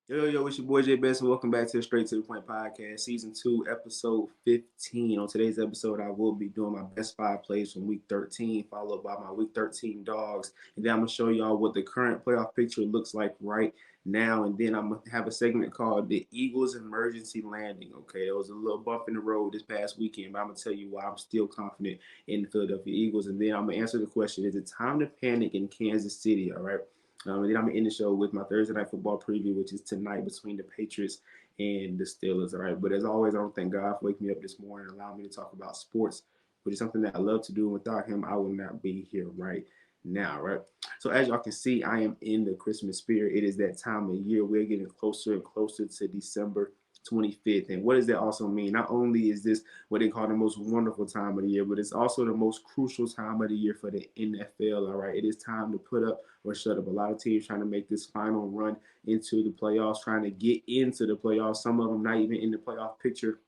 Yo, it's your boy Jay Bess, and welcome back to the Straight to the Point podcast, season 2, episode 15. On today's episode, I will be doing my best 5 plays from week 13, followed by my week 13 dogs. And then I'm going to show y'all what the current playoff picture looks like right now. And then I'm going to have a segment called the Eagles Emergency Landing. Okay, there was a little bump in the road this past weekend, but I'm going to tell you why I'm still confident in the Philadelphia Eagles. And then I'm going to answer the question, is it time to panic in Kansas City? All right. And then I'm gonna end the show with my Thursday night football preview, which is tonight between the Patriots and the Steelers. All right. But as always, I want to thank God for waking me up this morning and allowing me to talk about sports, which is something that I love to do. And without him, I would not be here right now. Right. So as y'all can see, I am in the Christmas spirit. It is that time of year. We're getting closer and closer to December 25th. And what does that also mean? Not only is this what they call the most wonderful time of the year, but it's also the most crucial time of the year for the NFL. All right. It is time to put up or shut up. A lot of teams trying to make this final run into the playoffs, trying to get into the playoffs. Some of them not even in the playoff picture,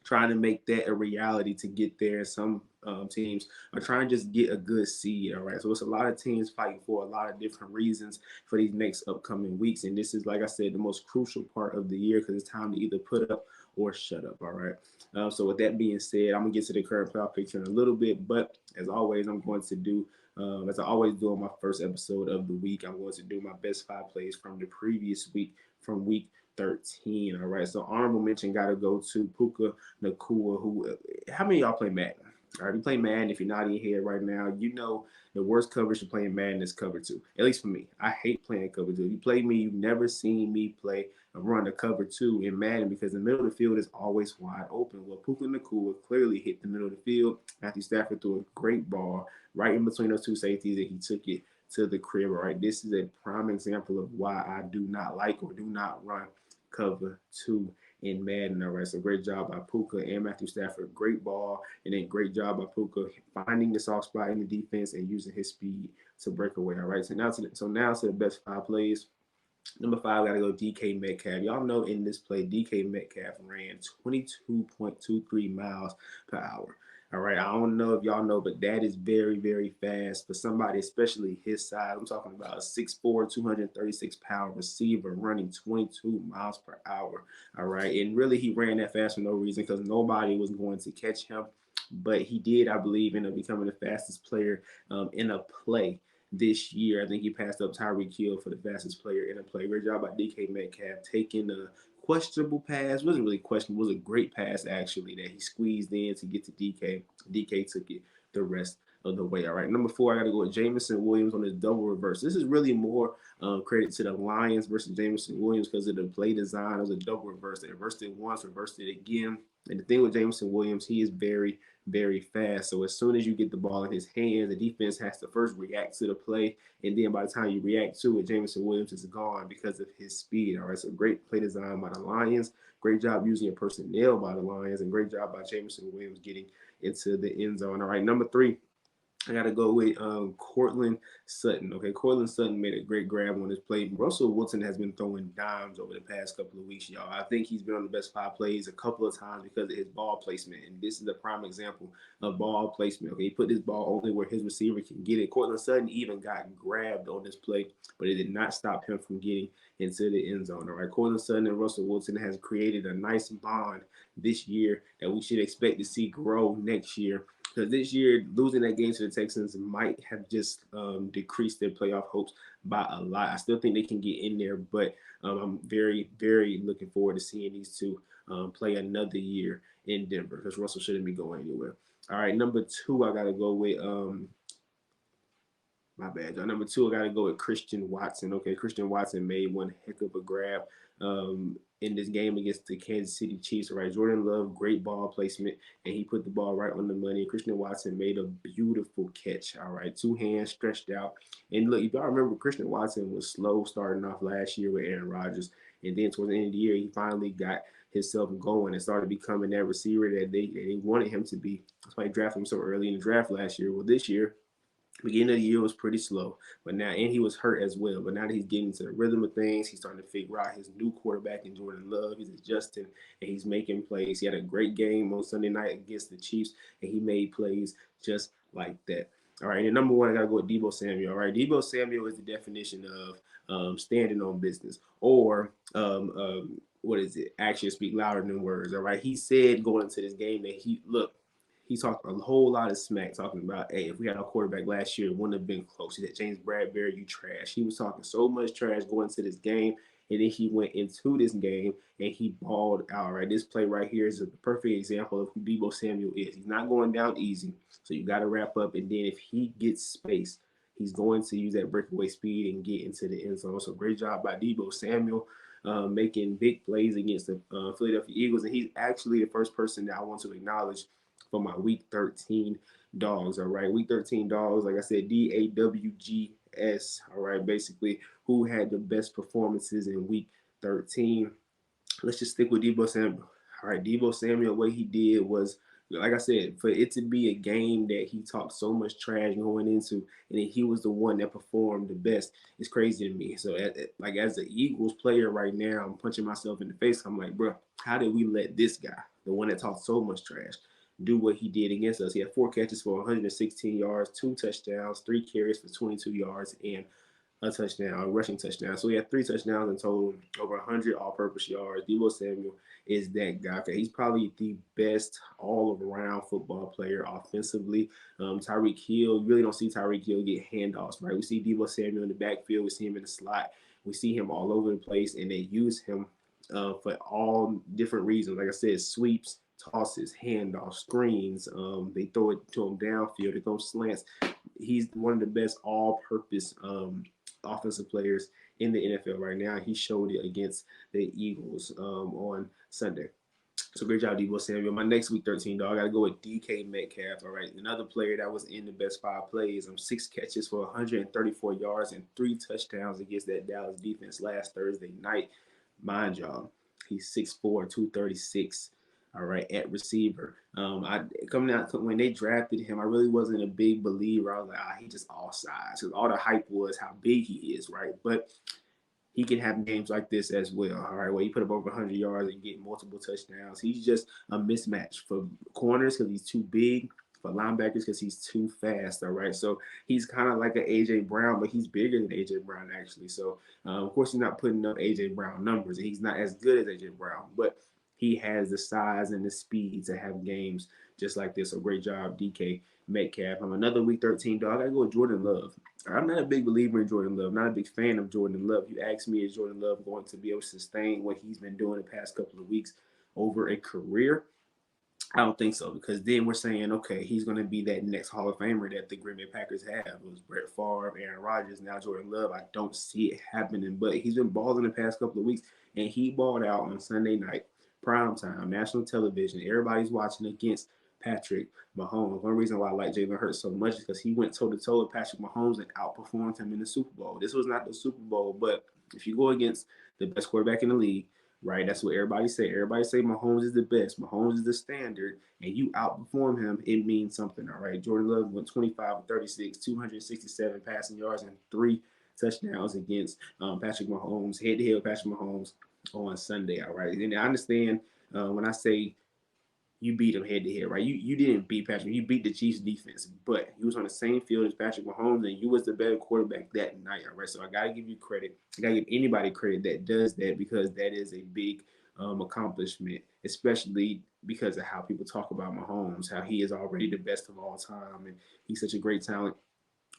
trying to make that a reality to get there. Some teams are trying to just get a good seed. All right. So it's a lot of teams fighting for a lot of different reasons for these next upcoming weeks. And this is, like I said, the most crucial part of the year because it's time to either put up or shut up. All right. So with that being said, I'm going to get to the current playoff picture in a little bit. But as always, I'm going to do as I always do on my first episode of the week, I'm going to do my best 5 plays from the previous week, from week 13. All right. So honorable mention got to go to Puka Nakua, who, how many of y'all play Madden? All right, you play Madden. If you're not in here right now, you know the worst coverage for playing Madden is cover two. At least for me, I hate playing cover two. If you play me, you've never seen me play a run a cover two in Madden because the middle of the field is always wide open. Well, Puka Nakua clearly hit the middle of the field. Matthew Stafford threw a great ball right in between those two safeties, and he took it to the crib. All right, this is a prime example of why I do not like or do not run cover two in Madden. All right, so great job by Puka and Matthew Stafford. Great ball, and then great job by Puka finding the soft spot in the defense and using his speed to break away. All right, so now to the best 5 plays. Number 5, gotta go DK Metcalf. Y'all know in this play, DK Metcalf ran 22.23 miles per hour. All right, I don't know if y'all know, but that is very, very fast for somebody, especially his size. I'm talking about a 6'4", 236-pound receiver running 22 miles per hour. All right, and really he ran that fast for no reason because nobody was going to catch him. But he did, I believe, end up becoming the fastest player in a play this year. I think he passed up Tyreek Hill for the fastest player in a play. Great job by DK Metcalf taking a questionable pass. Wasn't really questionable. It was a great pass actually that he squeezed in to get to DK. DK took it the rest of the way. All right. Number 4, I got to go with Jameson Williams on his double reverse. This is really more credit to the Lions versus Jameson Williams because of the play design. It was a double reverse. They reversed it once, reversed it again. And the thing with Jameson Williams, he is very, very fast. So as soon as you get the ball in his hands, the defense has to first react to the play, and then by the time you react to it, Jameson Williams is gone because of his speed. All right, so great play design by the Lions. Great job using your personnel by the Lions, and great job by Jameson Williams getting into the end zone. All right, number 3, I got to go with Cortland Sutton. Okay, Cortland Sutton made a great grab on this play. Russell Wilson has been throwing dimes over the past couple of weeks, y'all. I think he's been on the best 5 plays a couple of times because of his ball placement. And this is a prime example of ball placement. Okay, he put this ball only where his receiver can get it. Cortland Sutton even got grabbed on this play, but it did not stop him from getting into the end zone. All right, Cortland Sutton and Russell Wilson has created a nice bond this year that we should expect to see grow next year because this year losing that game to the Texans might have just decreased their playoff hopes by a lot. I still think they can get in there, but I'm very, very looking forward to seeing these two play another year in Denver because Russell shouldn't be going anywhere. All right, number 2, I gotta go with my bad, y'all. Number 2, I got to go with Christian Watson. Okay, Christian Watson made one heck of a grab in this game against the Kansas City Chiefs. All right, Jordan Love, great ball placement, and he put the ball right on the money. Christian Watson made a beautiful catch. All right, 2 hands stretched out. And look, if y'all remember, Christian Watson was slow starting off last year with Aaron Rodgers, and then towards the end of the year, he finally got himself going and started becoming that receiver that they wanted him to be. That's why they drafted him so early in the draft last year. Well, this year, beginning of the year was pretty slow, but now, and he was hurt as well. But now that he's getting into the rhythm of things, he's starting to figure out his new quarterback in Jordan Love. He's adjusting and he's making plays. He had a great game on Sunday night against the Chiefs, and he made plays just like that. All right, and number 1, I gotta go with Debo Samuel. All right, Debo Samuel is the definition of standing on business, or what is it? Actions speak louder than words. All right. He said going into this game that he talked a whole lot of smack, talking about, hey, if we had our quarterback last year, it wouldn't have been close. He said, James Bradbury, you trash. He was talking so much trash going into this game. And then he went into this game and he balled out, right? This play right here is a perfect example of who Deebo Samuel is. He's not going down easy. So you got to wrap up. And then if he gets space, he's going to use that breakaway speed and get into the end zone. So great job by Deebo Samuel, making big plays against the Philadelphia Eagles. And he's actually the first person that I want to acknowledge for my Week 13 Dogs. All right, Week 13 Dogs, like I said, DAWGS. All right, basically, who had the best performances in Week 13? Let's just stick with Deebo Samuel. All right, Deebo Samuel, what he did was, like I said, for it to be a game that he talked so much trash going into, and then he was the one that performed the best, is crazy to me. So, like as the Eagles player right now, I'm punching myself in the face. I'm like, bro, how did we let this guy, the one that talked so much trash, do what he did against us? He had 4 catches for 116 yards, 2 touchdowns, 3 carries for 22 yards, and a touchdown, a rushing touchdown. So he had 3 touchdowns in total, over 100 all-purpose yards. Deebo Samuel is that guy. Okay, he's probably the best all-around football player offensively. Tyreek Hill, you really don't see Tyreek Hill get handoffs, right? We see Deebo Samuel in the backfield. We see him in the slot. We see him all over the place, and they use him for all different reasons. Like I said, sweeps, tosses, handoffs, screens. They throw it to him downfield. They throw slants. He's one of the best all-purpose offensive players in the NFL right now. He showed it against the Eagles on Sunday. So great job, Deebo Samuel. My next Week 13 dog, I got to go with DK Metcalf. All right, another player that was in the best 5 plays. 6 catches for 134 yards and 3 touchdowns against that Dallas defense last Thursday night. Mind y'all, he's 6'4", 236. All right, at receiver. I coming out when they drafted him, I really wasn't a big believer. I was like, he just all size, because all the hype was how big he is, right? But he can have games like this as well. All right, where he put up over 100 yards and get multiple touchdowns. He's just a mismatch for corners because he's too big, for linebackers because he's too fast. All right, so he's kind of like an AJ Brown, but he's bigger than AJ Brown actually. So of course he's not putting up AJ Brown numbers. He's not as good as AJ Brown, but he has the size and the speed to have games just like this. So great job, DK Metcalf. I'm another Week 13 dog. I gotta go with Jordan Love. I'm not a big believer in Jordan Love. Not a big fan of Jordan Love. You ask me, is Jordan Love going to be able to sustain what he's been doing the past couple of weeks over a career? I don't think so, because then we're saying, okay, he's going to be that next Hall of Famer that the Green Bay Packers have. It was Brett Favre, Aaron Rodgers, now Jordan Love. I don't see it happening, but he's been balling the past couple of weeks, and he balled out on Sunday night, prime time, national television. Everybody's watching against Patrick Mahomes. One reason why I like Jalen Hurts so much is because he went toe-to-toe with Patrick Mahomes and outperformed him in the Super Bowl. This was not the Super Bowl, but if you go against the best quarterback in the league, right? That's what everybody say. Everybody say Mahomes is the best. Mahomes is the standard, and you outperform him, it means something, all right? Jordan Love went 25 36, 267 passing yards, and 3 touchdowns against Patrick Mahomes, head-to-head with Patrick Mahomes on Sunday, all right? And I understand when I say you beat him head to head, right? You didn't beat Patrick. You beat the Chiefs defense, but you was on the same field as Patrick Mahomes, and you was the better quarterback that night, all right? So I gotta give you credit. I gotta give anybody credit that does that, because that is a big accomplishment, especially because of how people talk about Mahomes, how he is already the best of all time, and he's such a great talent,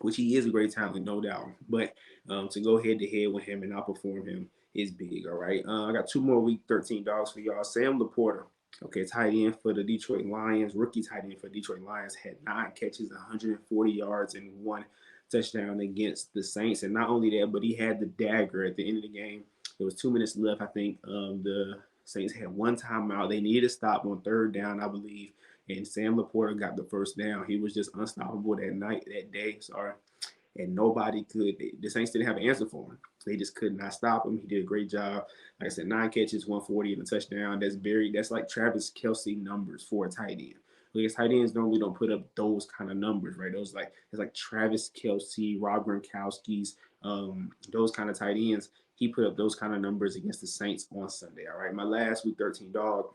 which he is a great talent, no doubt. But to go head to head with him and outperform him is big. All right. I got 2 more Week 13 dogs for y'all. Sam Laporta, okay, tight end for the Detroit Lions, rookie tight end for the Detroit Lions, had 9 catches, 140 yards, and 1 touchdown against the Saints. And not only that, but he had the dagger at the end of the game. There was 2 minutes left. I think the Saints had one timeout. They needed to stop on 3rd down, I believe, and Sam Laporta got the first down. He was just unstoppable that day. Sorry. And nobody could. The Saints didn't have an answer for him. They just could not stop him. He did a great job. Like I said, 9 catches, 140 and a touchdown. That's like Travis Kelce numbers for a tight end. Because tight ends normally don't put up those kind of numbers, right? It's like Travis Kelce, Rob Gronkowski's, those kind of tight ends. He put up those kind of numbers against the Saints on Sunday. All right, my last Week 13 dog.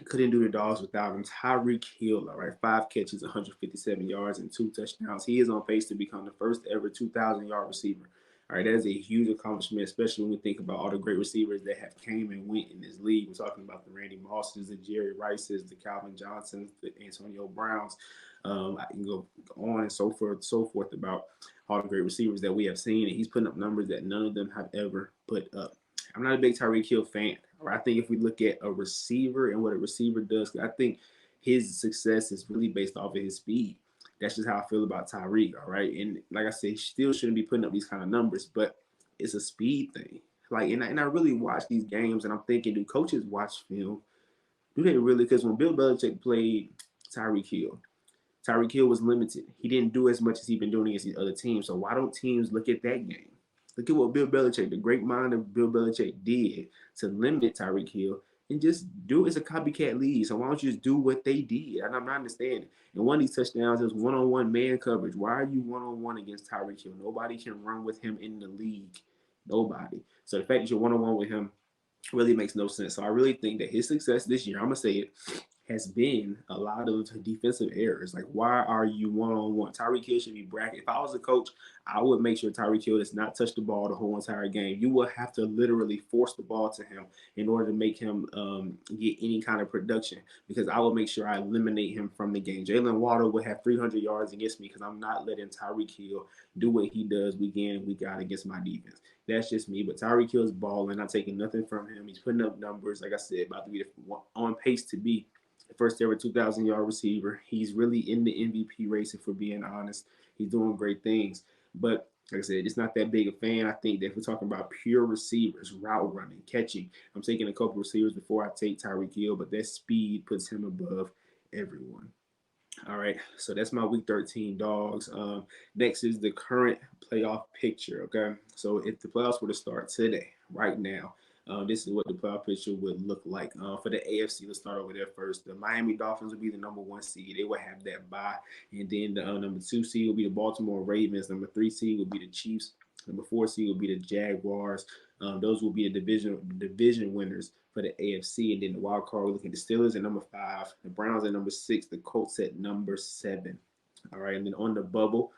Couldn't do the Dogs without him. Tyreek Hill, all right, 5 catches, 157 yards, and 2 touchdowns. He is on pace to become the first ever 2,000-yard receiver. All right, that is a huge accomplishment, especially when we think about all the great receivers that have came and went in this league. We're talking about the Randy Mosses, the Jerry Rices, the Calvin Johnsons, the Antonio Browns. I can go on and so forth about all the great receivers that we have seen, and he's putting up numbers that none of them have ever put up. I'm not a big Tyreek Hill fan. Or I think if we look at a receiver and what a receiver does, I think his success is really based off of his speed. That's just how I feel about Tyreek, all right? And like I said, he still shouldn't be putting up these kind of numbers, but it's a speed thing. Like, and I really watch these games, and I'm thinking, do coaches watch film? Do they really? Because when Bill Belichick played Tyreek Hill, Tyreek Hill was limited. He didn't do as much as he's been doing against these other teams. So why don't teams look at that game? Look at what Bill Belichick, the great mind of Bill Belichick, did to limit Tyreek Hill and just do it as a copycat league. So why don't you just do what they did? And I'm not understanding. And one of these touchdowns is one-on-one man coverage. Why are you one-on-one against Tyreek Hill? Nobody can run with him in the league. Nobody. So the fact that you're one-on-one with him really makes no sense. So I really think that his success this year, I'm gonna say it, has been a lot of defensive errors. Like, why are you one on one? Tyreek Hill should be bracket. If I was a coach, I would make sure Tyreek Hill does not touch the ball the whole entire game. You will have to literally force the ball to him in order to make him get any kind of production, because I will make sure I eliminate him from the game. Jalen Waddle would have 300 yards against me because I'm not letting Tyreek Hill do what he does week in, week out against my defense. That's just me. But Tyreek Hill's balling, not taking nothing from him. He's putting up numbers, like I said, about to be on pace to be the first ever 2,000-yard receiver. He's really in the MVP race, if we're being honest. He's doing great things. But like I said, it's not that big a fan. I think that if we're talking about pure receivers, route running, catching, I'm taking a couple receivers before I take Tyreek Hill, but that speed puts him above everyone. All right, so that's my week 13 dogs. Next is the current playoff picture. Okay, so if the playoffs were to start today, right now, this is what the playoff picture would look like. For the AFC, let's start over there first. The Miami Dolphins would be the number 1 seed. They would have that bye, and then the number 2 seed would be the Baltimore Ravens. Number 3 seed would be the Chiefs. Number 4 seed would be the Jaguars. Those will be the division winners for the AFC, and then the wild card, we're looking at the Steelers at number 5, the Browns at number 6, the Colts at number 7. All right, and then on the bubble,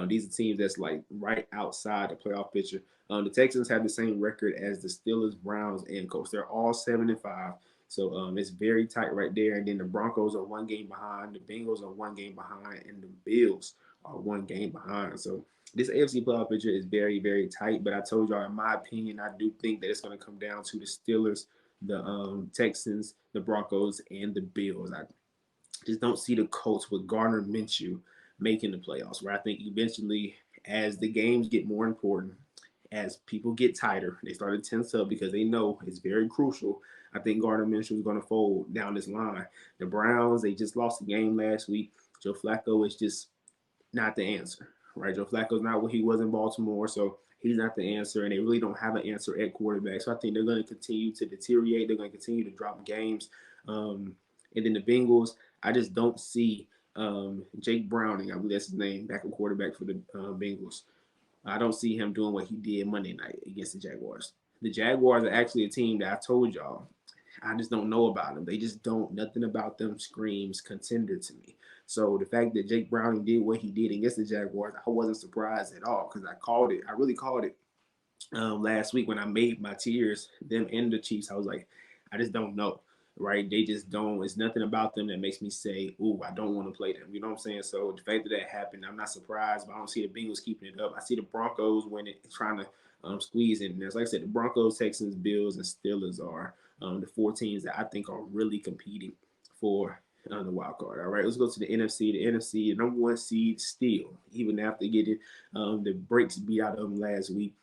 these are teams that's like right outside the playoff picture. The Texans have the same record as the Steelers, Browns, and Colts. They're all 7-5. So it's very tight right there. And then the Broncos are 1 game behind, the Bengals are 1 game behind, and the Bills are 1 game behind. So this AFC playoff picture is very, very tight. But I told y'all, in my opinion, I do think that it's going to come down to the Steelers, the Texans, the Broncos, and the Bills. I just don't see the Colts with Gardner Minshew making the playoffs. Where I think eventually, as the games get more important, as people get tighter, they start to tense up because they know it's very crucial. I think Gardner Minshew is going to fold down this line. The Browns, they just lost the game last week. Joe Flacco is just not the answer, right? Joe Flacco's not what he was in Baltimore, so he's not the answer, and they really don't have an answer at quarterback. So I think they're going to continue to deteriorate. They're going to continue to drop games. And then the Bengals, I just don't see Jake Browning, I believe that's his name, backup quarterback for the Bengals. I don't see him doing what he did Monday night against the Jaguars. The Jaguars are actually a team that I told y'all, I just don't know about them. They just don't, nothing about them screams contender to me. So the fact that Jake Browning did what he did against the Jaguars, I wasn't surprised at all because I called it. I really called it last week when I made my tiers, them and the Chiefs. I was like, I just don't know, right? They just don't. It's nothing about them that makes me say, "Ooh, I don't want to play them." You know what I'm saying? So the fact that that happened, I'm not surprised. But I don't see the Bengals keeping it up. I see the Broncos winning, trying to squeeze in there. So like I said, the Broncos, Texans, Bills, and Steelers are the 4 teams that I think are really competing for the wild card. All right, let's go to the NFC. The NFC, the number 1 seed, still, even after getting the breaks beat out of them last week.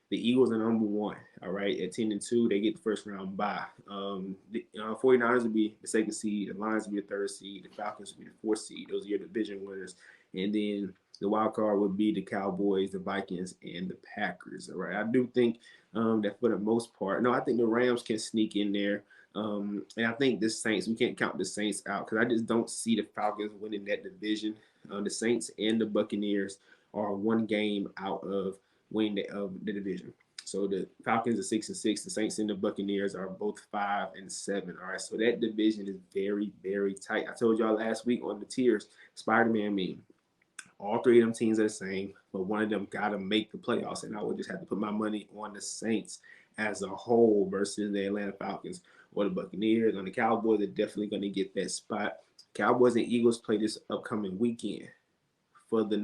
The Eagles are number 1, all right, at 10-2. They get the first round bye. The 49ers will be the 2nd seed. The Lions will be the 3rd seed. The Falcons will be the 4th seed. Those are your division winners. And then the wild card would be the Cowboys, the Vikings, and the Packers, all right. I do think that for the most part, no, I think the Rams can sneak in there. And I think the Saints, we can't count the Saints out because I just don't see the Falcons winning that division. The Saints and the Buccaneers are 1 game out of winning the division. So the Falcons are 6-6. The Saints and the Buccaneers are both 5-7. All right, so that division is very, very tight. I told y'all last week on the tiers, Spider-Man meme. All 3 of them teams are the same. but one of them got to make the playoffs, and I would just have to put my money on the Saints as a whole versus the Atlanta Falcons or the Buccaneers. On the Cowboys, they're definitely going to get that spot. Cowboys and Eagles play this upcoming weekend for the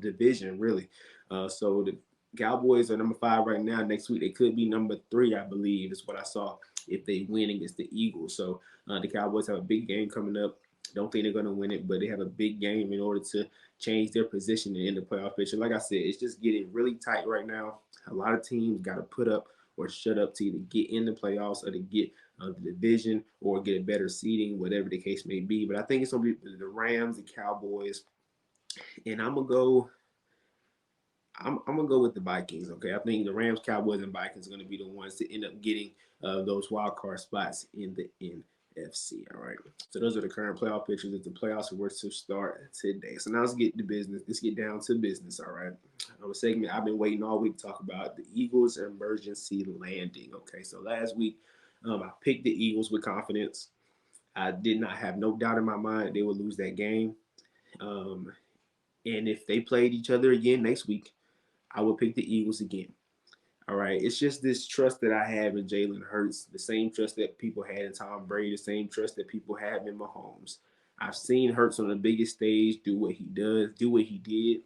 division really. So the Cowboys are number 5 right now. Next week they could be number 3, I believe, is what I saw if they win against the Eagles. So the Cowboys have a big game coming up. Don't think they're going to win it, but they have a big game in order to change their position in the playoff picture. Like I said, it's just getting really tight right now. A lot of teams got to put up or shut up to either get in the playoffs or to get the division or get a better seeding, whatever the case may be. But I think it's going to be the Rams, the Cowboys, and I'm gonna go with the Vikings. Okay, I think the Rams, Cowboys, and Vikings are gonna be the ones to end up getting those wild card spots in the NFC. All right. So those are the current playoff pictures. If the playoffs were to start today, so now let's get to business. Let's get down to business. All right. A segment I've been waiting all week to talk about: the Eagles' emergency landing. Okay. So last week, I picked the Eagles with confidence. I did not have no doubt in my mind they would lose that game. Um, and if they played each other again next week, I would pick the Eagles again. All right. It's just this trust that I have in Jalen Hurts, the same trust that people had in Tom Brady, the same trust that people have in Mahomes. I've seen Hurts on the biggest stage do what he does, do what he did.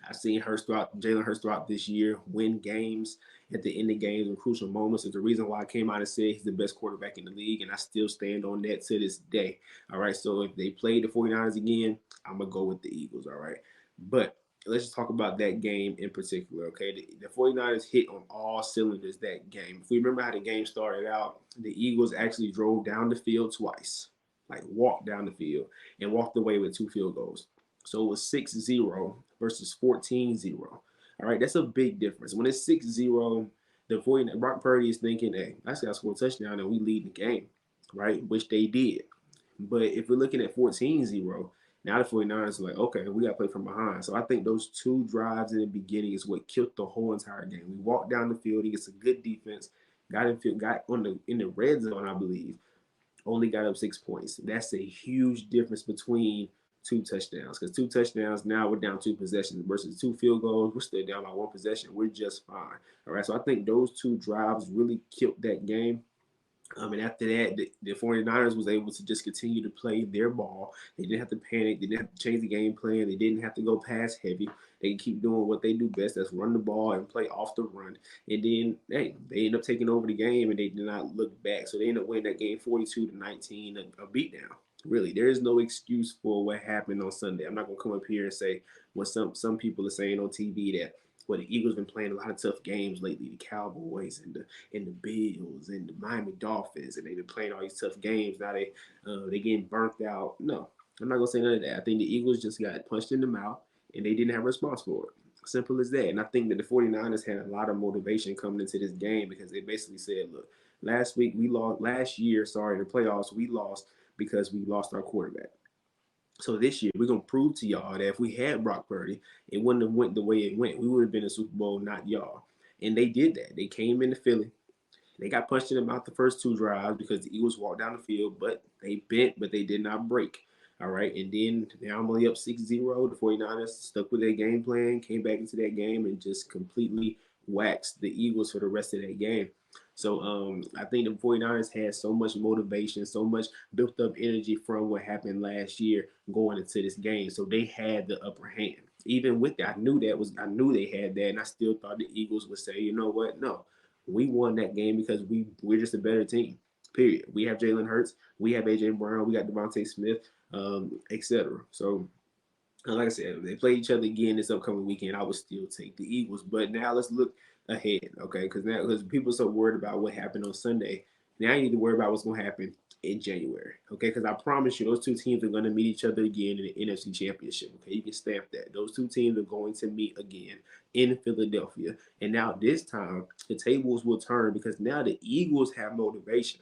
I've seen Jalen Hurts throughout this year win games at the end of games and crucial moments. Is the reason why I came out and said he's the best quarterback in the league, and I still stand on that to this day. All right, so if they play the 49ers again, I'm going to go with the Eagles, all right? But let's just talk about that game in particular, okay? The 49ers hit on all cylinders that game. If we remember how the game started out, the Eagles actually drove down the field twice, like walked down the field, and walked away with 2 field goals. So it was 6-0 versus 14-0. All right, that's a big difference. When it's 6-0, the 49 Brock Purdy is thinking, hey, I just got to score a touchdown and we lead the game, right? Which they did. But if we're looking at 14-0, now the 49ers are like, okay, we got to play from behind. So I think those 2 drives in the beginning is what killed the whole entire game. We walked down the field. He gets a good defense. Got in the red zone, I believe. Only got up 6 points. That's a huge difference between 2 touchdowns. Because 2 touchdowns, now we're down 2 possessions versus 2 field goals. We're still down by 1 possession. We're just fine. All right. So I think those 2 drives really killed that game. And after that, the 49ers was able to just continue to play their ball. They didn't have to panic. They didn't have to change the game plan. They didn't have to go pass heavy. They can keep doing what they do best. That's run the ball and play off the run. And then, hey, they end up taking over the game, and they did not look back. So they end up winning that game 42-19, a beatdown. Really, there is no excuse for what happened on Sunday. I'm not going to come up here and say what some people are saying on TV that, well, the Eagles been playing a lot of tough games lately. The Cowboys and the Bills and the Miami Dolphins, and they've been playing all these tough games. Now they getting burnt out. No, I'm not gonna say none of that. I think the Eagles just got punched in the mouth, and they didn't have a response for it. Simple as that. And I think that the 49ers had a lot of motivation coming into this game because they basically said, look, last year, in the playoffs, we lost because we lost our quarterback. So this year, we're going to prove to y'all that if we had Brock Purdy, it wouldn't have went the way it went. We would have been a Super Bowl, not y'all. And they did that. They came into Philly. They got punched in the mouth the first 2 drives because the Eagles walked down the field, but they bent, but they did not break. All right. And then now I'm only up 6-0. The 49ers stuck with their game plan, came back into that game, and just completely waxed the Eagles for the rest of that game. So I think the 49ers had so much motivation, so much built up energy from what happened last year going into this game. So they had the upper hand. Even with that, I knew they had that, and I still thought the Eagles would say, you know what? No, we won that game because we're just a better team. Period. We have Jalen Hurts, we have AJ Brown, we got Devontae Smith, etc. So like I said, if they play each other again this upcoming weekend, I would still take the Eagles. But now let's look ahead, okay? Because people are so worried about what happened on Sunday. Now you need to worry about what's going to happen in January, okay? Because I promise you, those 2 teams are going to meet each other again in the NFC Championship, okay? You can stamp that. Those 2 teams are going to meet again in Philadelphia. And now this time, the tables will turn because now the Eagles have motivation,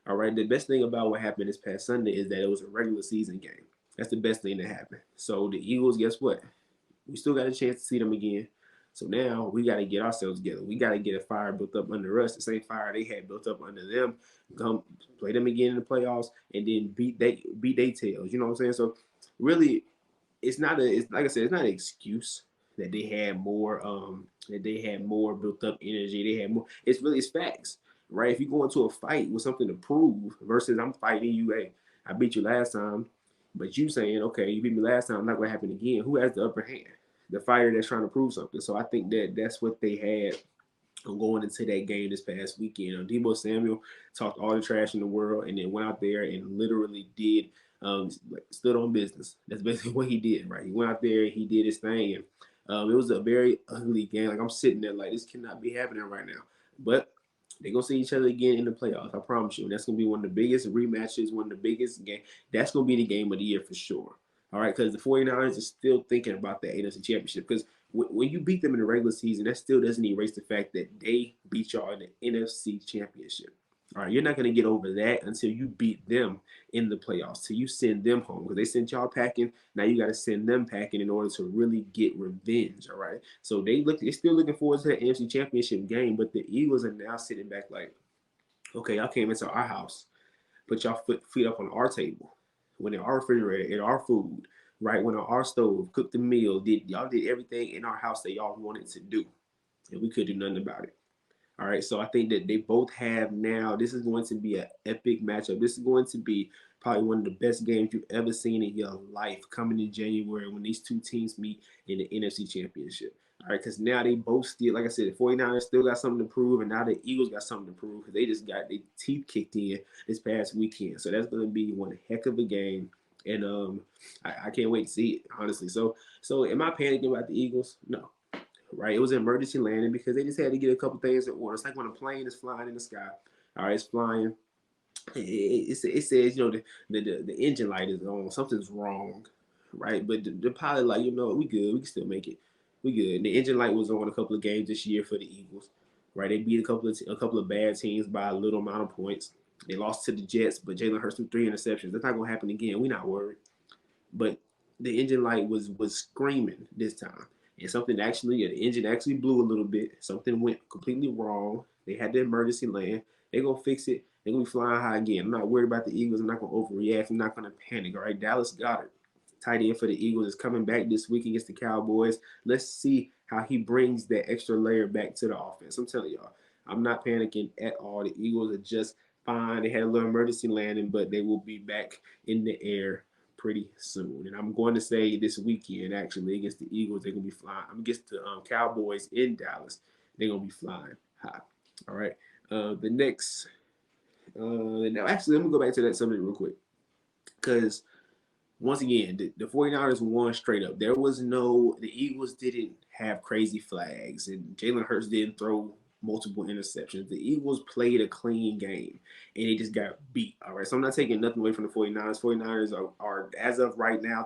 all right? The best thing about what happened this past Sunday is that it was a regular season game. That's the best thing that happened. So the Eagles, guess what? We still got a chance to see them again. So now we got to get ourselves together. We got to get a fire built up under us, the same fire they had built up under them. Come play them again in the playoffs, and then beat they tails. You know what I'm saying? So really, it's not a. It's like I said, it's not an excuse that they had more. That they had more built up energy. They had more. It's facts, right? If you go into a fight with something to prove versus I'm fighting you, hey, I beat you last time, but you saying, okay, you beat me last time, not gonna happen again. Who has the upper hand? The fighter that's trying to prove something. So I think that that's what they had going into that game this past weekend. Debo Samuel talked all the trash in the world and then went out there and literally did stood on business. That's basically what he did, right? He went out there and he did his thing, and it was a very ugly game. Like I'm sitting there like this cannot be happening right now, but they're gonna see each other again in the playoffs. I promise you. And that's gonna be one of the biggest rematches, one of the biggest game. That's gonna be the game of the year for sure. All right, because the 49ers are still thinking about the NFC Championship. Because when you beat them in the regular season, that still doesn't erase the fact that they beat y'all in the NFC Championship. All right, you're not going to get over that until you beat them in the playoffs, till you send them home. Because they sent y'all packing, now you got to send them packing in order to really get revenge. All right, so they're still looking forward to the NFC Championship game, but the Eagles are now sitting back like, okay, y'all came into our house, put y'all feet up on our table, went in our refrigerator, ate our food, right? Went on our stove, cooked the meal, y'all did everything in our house that y'all wanted to do, and we could do nothing about it. All right, so I think that they both have now. This is going to be an epic matchup. This is going to be probably one of the best games you've ever seen in your life coming in January when these two teams meet in the NFC Championship. All right, because now they both still, like I said, the 49ers still got something to prove, and now the Eagles got something to prove because they just got their teeth kicked in this past weekend. So that's going to be one heck of a game, and I can't wait to see it, honestly. So am I panicking about the Eagles? No, right? It was an emergency landing because they just had to get a couple things at once. It's like when a plane is flying in the sky. All right, it's flying. It says, the engine light is on. Something's wrong, right? But the pilot, like, we good. We can still make it. We good. And the engine light was on a couple of games this year for the Eagles, right? They beat a couple of bad teams by a little amount of points. They lost to the Jets, but Jalen Hurts threw 3 interceptions. That's not gonna happen again. We're not worried. But the engine light was screaming this time, and the engine actually blew a little bit. Something went completely wrong. They had the emergency land. They're gonna fix it. They're gonna be flying high again. I'm not worried about the Eagles. I'm not gonna overreact. I'm not gonna panic. All right, Dallas Goedert, tight end for the Eagles, is coming back this week against the Cowboys. Let's see how he brings that extra layer back to the offense. I'm telling y'all, I'm not panicking at all. The Eagles are just fine. They had a little emergency landing, but they will be back in the air pretty soon. And I'm going to say this weekend, actually, against the Eagles, they're going to be flying. Against the Cowboys in Dallas, they're going to be flying high. All right. The next, now actually, let me go back to that subject real quick. Because once again, the 49ers won straight up. The Eagles didn't have crazy flags, and Jalen Hurts didn't throw multiple interceptions. The Eagles played a clean game, and they just got beat. All right, so I'm not taking nothing away from the 49ers. 49ers are as of right now,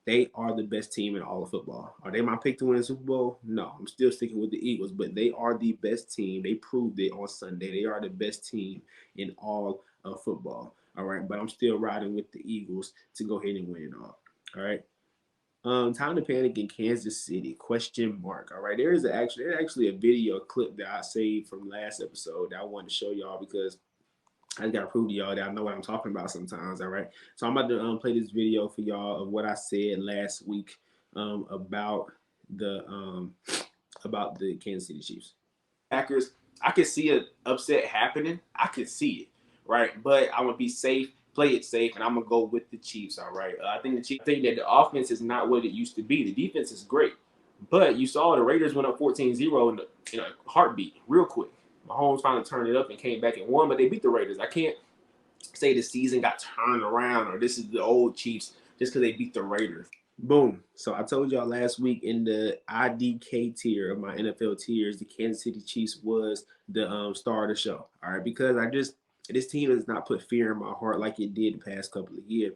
they are the best team in all of football. Are they my pick to win the Super Bowl? No, I'm still sticking with the Eagles, but they are the best team. They proved it on Sunday. They are the best team in all of football. All right, but I'm still riding with the Eagles to go ahead and win it all. All right. Time to panic in Kansas City? Question mark. All right, there's actually a video clip that I saved from last episode that I wanted to show y'all because I just gotta prove to y'all that I know what I'm talking about sometimes. All right, so I'm about to play this video for y'all of what I said last week about the Kansas City Chiefs. Packers, I could see an upset happening. I could see it, right? But I'm gonna be safe, play it safe, and I'm gonna go with the Chiefs. All right. I think that the offense is not what it used to be. The defense is great, but you saw the Raiders went up 14-0 in a heartbeat, real quick. Mahomes finally turned it up and came back and won, but they beat the Raiders. I can't say the season got turned around or this is the old Chiefs just because they beat the Raiders. Boom. So I told y'all last week in the IDK tier of my NFL tiers, the Kansas City Chiefs was the star of the show. All right, because this team has not put fear in my heart like it did the past couple of years.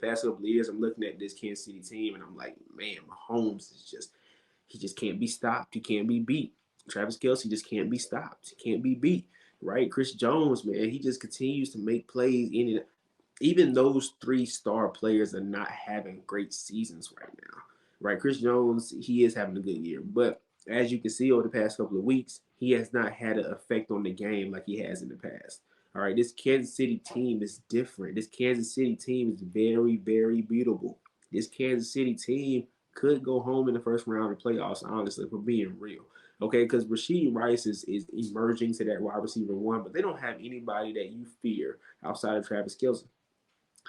I'm looking at this Kansas City team and I'm like, man, Mahomes he just can't be stopped. He can't be beat. Travis Kelce just can't be stopped. He can't be beat. Right? Chris Jones, man, he just continues to make plays in it. Even those 3-star players are not having great seasons right now. Right? Chris Jones, he is having a good year. But as you can see over the past couple of weeks, he has not had an effect on the game like he has in the past. All right, this Kansas City team is different. This Kansas City team is very, very beatable. This Kansas City team could go home in the first round of the playoffs, honestly, for being real. Okay, because Rashee Rice is emerging to that wide receiver one, but they don't have anybody that you fear outside of Travis Kelce.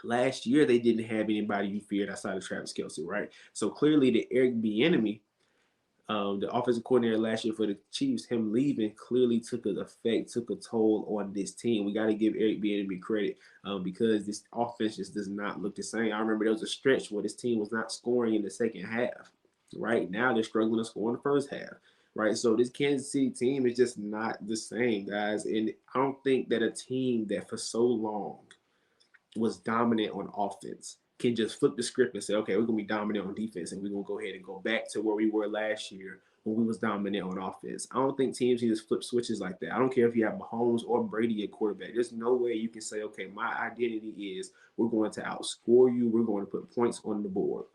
Last year, they didn't have anybody you feared outside of Travis Kelce, right? So clearly, the Eric Bieniemy, the offensive coordinator last year for the Chiefs, him leaving clearly took an effect, took a toll on this team. We got to give Eric Bieniemy credit because this offense just does not look the same. I remember there was a stretch where this team was not scoring in the second half. Right now, they're struggling to score in the first half. Right, so this Kansas City team is just not the same, guys. And I don't think that a team that for so long was dominant on offense can just flip the script and say, okay, we're gonna be dominant on defense, and we're gonna go ahead and go back to where we were last year when we was dominant on offense. I don't think teams can just flip switches like that. I don't care if you have Mahomes or Brady at quarterback. There's no way you can say, okay, my identity is we're going to outscore you. We're going to put points on the board.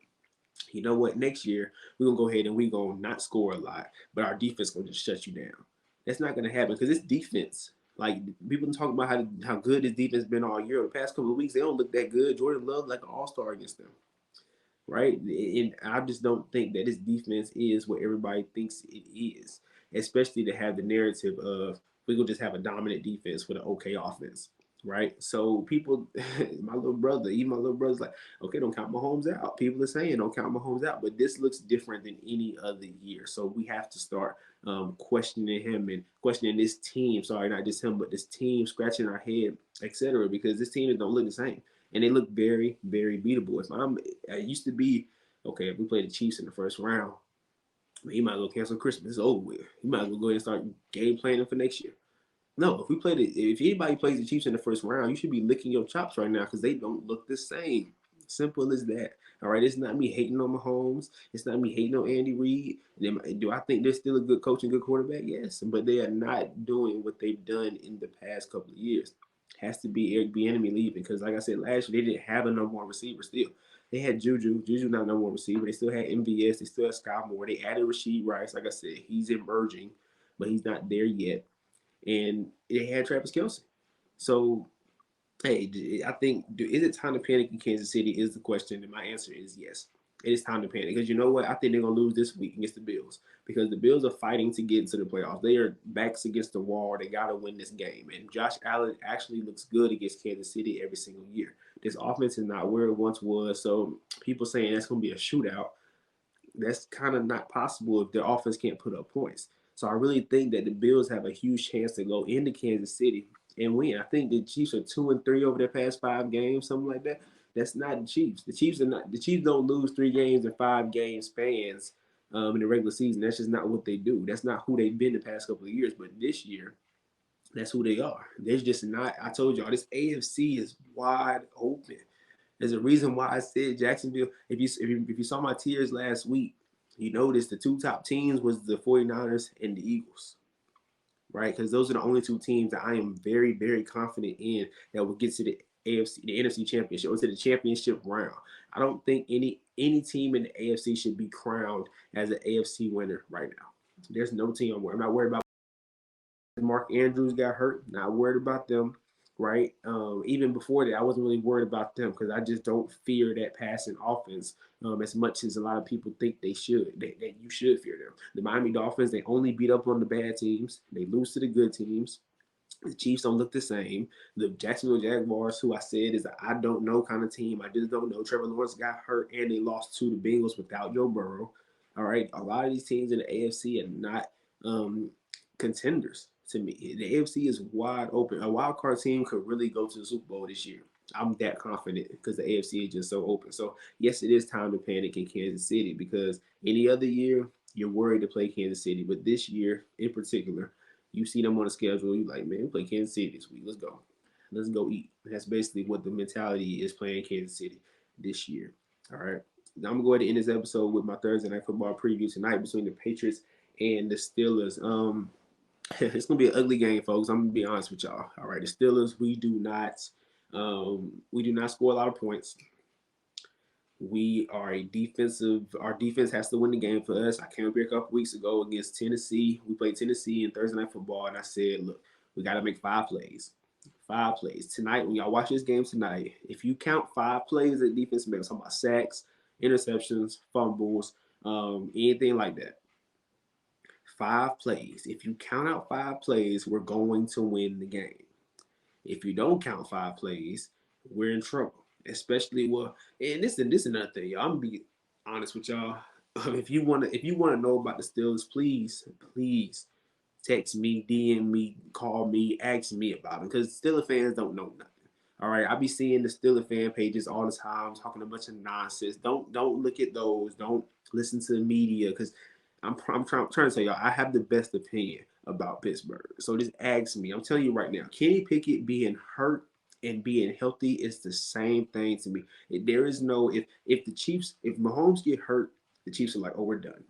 You know what? Next year we're gonna go ahead and we're gonna not score a lot, but our defense gonna just shut you down. That's not gonna happen because it's defense. Like people talk about how good this defense been all year. The past couple of weeks, they don't look that good. Jordan Love like an all-star against them, right? And I just don't think that this defense is what everybody thinks it is, especially to have the narrative of we're gonna just have a dominant defense with an okay offense, right? So people, my little brother, even my little brother's like, okay, don't count Mahomes out. People are saying don't count Mahomes out, but this looks different than any other year. So we have to start questioning him and questioning this team. Sorry, not just him, but this team, scratching our head, etc. Because this team don't look the same and they look very, very beatable. I used to be okay. If we play the Chiefs in the first round, he might as well cancel Christmas. It's over with. He might as well go ahead and start game planning for next year. No, if anybody plays the Chiefs in the first round, you should be licking your chops right now because they don't look the same. Simple as that. All right, it's not me hating on Mahomes. It's not me hating on Andy Reid. Do I think they're still a good coach and good quarterback? Yes, but they are not doing what they've done in the past couple of years. Has to be Eric Bieniemy leaving because, like I said last year, they didn't have a number one receiver still. They had Juju. Juju not number one receiver. They still had MVS. They still had Scott Moore. They added Rashee Rice. Like I said, he's emerging, but he's not there yet. And they had Travis Kelce. So, hey, I think, is it time to panic in Kansas City is the question, and my answer is yes. It is time to panic because you know what? I think they're going to lose this week against the Bills because the Bills are fighting to get into the playoffs. They are backs against the wall. They got to win this game. And Josh Allen actually looks good against Kansas City every single year. This offense is not where it once was. So people saying that's going to be a shootout, that's kind of not possible if their offense can't put up points. So I really think that the Bills have a huge chance to go into Kansas City and win. I think the Chiefs are 2-3 over their past 5 games, something like that. That's not the Chiefs. The Chiefs are not. The Chiefs don't lose 3 games in 5 game spans in the regular season. That's just not what they do. That's not who they've been the past couple of years. But this year, that's who they are. There's just not. I told y'all this AFC is wide open. There's a reason why I said Jacksonville. If you saw my tiers last week, you noticed the 2 top teams was the 49ers and the Eagles, right? Because those are the only 2 teams that I am very, very confident in that will get to the NFC Championship or to the championship round. I don't think any team in the AFC should be crowned as an AFC winner right now. There's no team I'm not worried about. Mark Andrews got hurt. Not worried about them, right? Even before that, I wasn't really worried about them because I just don't fear that passing offense as much as a lot of people think they should. That you should fear them. The Miami Dolphins, they only beat up on the bad teams. They lose to the good teams. The Chiefs don't look the same. The Jacksonville Jaguars, who I said is I don't know kind of team. I just don't know. Trevor Lawrence got hurt and they lost to the Bengals without Joe Burrow. All right. A lot of these teams in the AFC are not contenders to me. The AFC is wide open. A wild card team could really go to the Super Bowl this year. I'm that confident because the AFC is just so open. So, yes, it is time to panic in Kansas City because any other year, you're worried to play Kansas City. But this year in particular, you see them on the schedule, you're like, man, we play Kansas City this week. Let's go. Let's go eat. That's basically what the mentality is playing Kansas City this year. All right. Now I'm going to go ahead and end this episode with my Thursday Night Football preview tonight between the Patriots and the Steelers. It's gonna be an ugly game, folks. I'm gonna be honest with y'all. All right, the Steelers, we do not score a lot of points. We are a defensive. Our defense has to win the game for us. I came up here a couple weeks ago against Tennessee. We played Tennessee in Thursday Night Football, and I said, look, we got to make 5 plays. 5 plays tonight. When y'all watch this game tonight, if you count 5 plays that defense makes, I'm talking about sacks, interceptions, fumbles, anything like that. 5 plays. If you count out 5 plays, we're going to win the game. If you don't count 5 plays, we're in trouble. Especially and this another thing, y'all. I'm gonna be honest with y'all. If you wanna know about the Steelers, please text me, DM me, call me, ask me about them because Steelers fans don't know nothing. All right, I be seeing the Steelers fan pages all the time talking a bunch of nonsense. Don't look at those. Don't listen to the media because I'm trying to tell y'all I have the best opinion about Pittsburgh. So just ask me. I'm telling you right now, Kenny Pickett being hurt and being healthy is the same thing to me. There is no if Mahomes get hurt, the Chiefs are like, oh, we're done.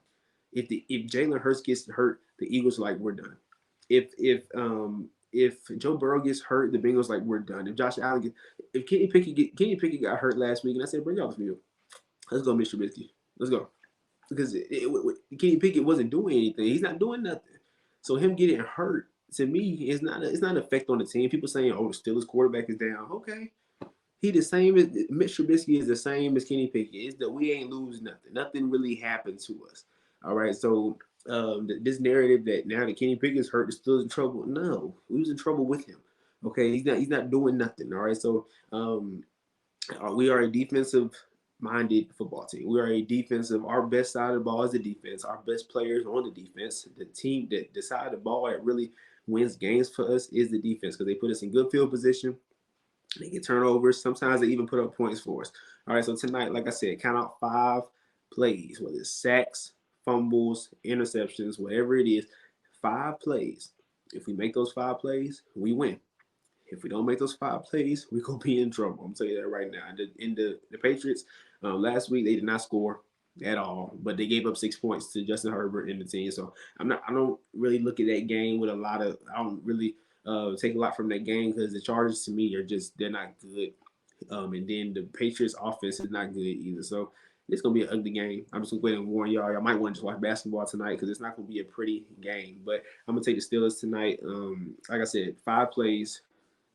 If Jalen Hurts gets hurt, the Eagles are like, we're done. If Joe Burrow gets hurt, the Bengals are like, we're done. If Josh Allen if Kenny Pickett got hurt last week, and I said, bring off the field. Let's go, Mr. Trubisky. Let's go. Because Kenny Pickett wasn't doing anything. He's not doing nothing. So him getting hurt to me is it's not an effect on the team. People saying, "Oh, the Steelers quarterback is down." Okay, he the same as Mitch Trubisky is the same as Kenny Pickett. It's that we ain't lose nothing. Nothing really happened to us. All right, so this narrative that now that Kenny Pickett's hurt, the Steelers in trouble. No, we was in trouble with him. Okay, he's not doing nothing. All right, so we are a defensive minded football team. We are a defensive. Our best side of the ball is the defense. Our best players on the defense. The team that decide the ball that really wins games for us is the defense because they put us in good field position. They get turnovers. Sometimes they even put up points for us. All right, so tonight, like I said, count out 5 plays, whether it's sacks, fumbles, interceptions, whatever it is, 5 plays. If we make those 5 plays, we win. If we don't make those 5 plays, we're gonna be in trouble. I'm telling you that right now. In the Patriots, last week they did not score at all, but they gave up 6 points to Justin Herbert and the team. So I don't really look at that game with a lot of. I don't really take a lot from that game because the Chargers to me they're not good. And then the Patriots offense is not good either. So it's gonna be an ugly game. I'm just gonna go ahead and warn y'all. Y'all might want to just watch basketball tonight because it's not gonna be a pretty game. But I'm gonna take the Steelers tonight. Like I said, 5 plays.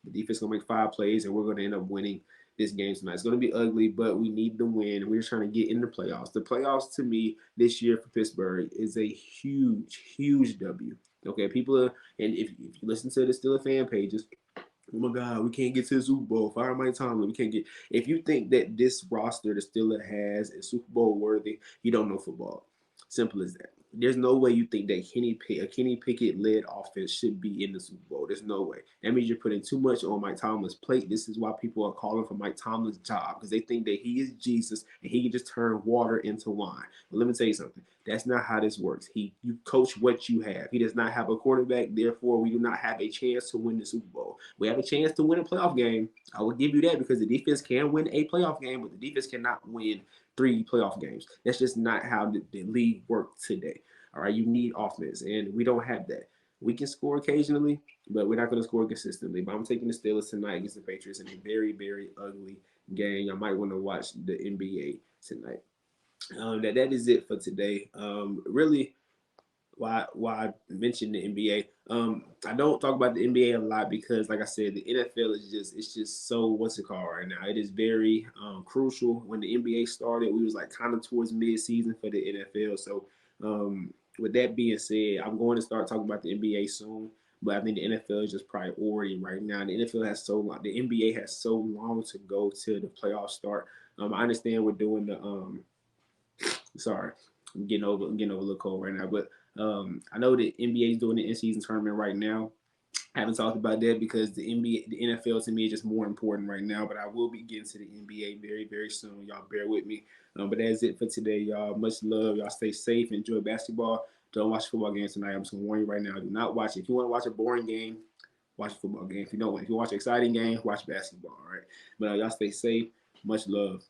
The defense gonna make 5 plays, and we're gonna end up winning this game tonight. It's gonna be ugly, but we need to win, and we're trying to get in the playoffs. The playoffs to me this year for Pittsburgh is a huge W. Okay, people are, and if you listen to the Steelers fan pages, oh my God, we can't get to the Super Bowl. Fire Mike Tomlin. We can't get. If you think that this roster the Steelers has is Super Bowl worthy, you don't know football. Simple as that. There's no way you think that a Kenny Pickett led offense should be in the Super Bowl. There's no way. That means you're putting too much on Mike Tomlin's plate. This is why people are calling for Mike Tomlin's job because they think that he is Jesus and he can just turn water into wine. But let me tell you something. That's not how this works. You coach what you have. He does not have a quarterback. Therefore, we do not have a chance to win the Super Bowl. We have a chance to win a playoff game. I will give you that because the defense can win a playoff game, but the defense cannot win 3 playoff games. That's just not how the league works today. All right, you need offense, and we don't have that. We can score occasionally, but we're not going to score consistently. But I'm taking the Steelers tonight against the Patriots in a very, very ugly game. I might want to watch the NBA tonight. That is it for today. Really, why I mentioned the NBA. I don't talk about the NBA a lot because, like I said, the NFL is just so what's it called right now. It is very crucial. When the NBA started, we was like kind of towards mid-season for the NFL. So with that being said, I'm going to start talking about the NBA soon. But I think the NFL is just priority right now. The NFL has so long. The NBA has so long to go to the playoffs start. I understand we're doing the sorry, I'm getting over a little cold right now, but I know the NBA is doing the in-season tournament right now. I haven't talked about that because the NBA, the NFL to me is just more important right now. But I will be getting to the NBA very, very soon. Y'all bear with me. But that's it for today, y'all. Much love. Y'all stay safe. Enjoy basketball. Don't watch football games tonight. I'm just gonna warn you right now. Do not watch it. If you want to watch a boring game, watch a football game. If you don't, if you watch an exciting game, watch basketball. All right. But y'all stay safe. Much love.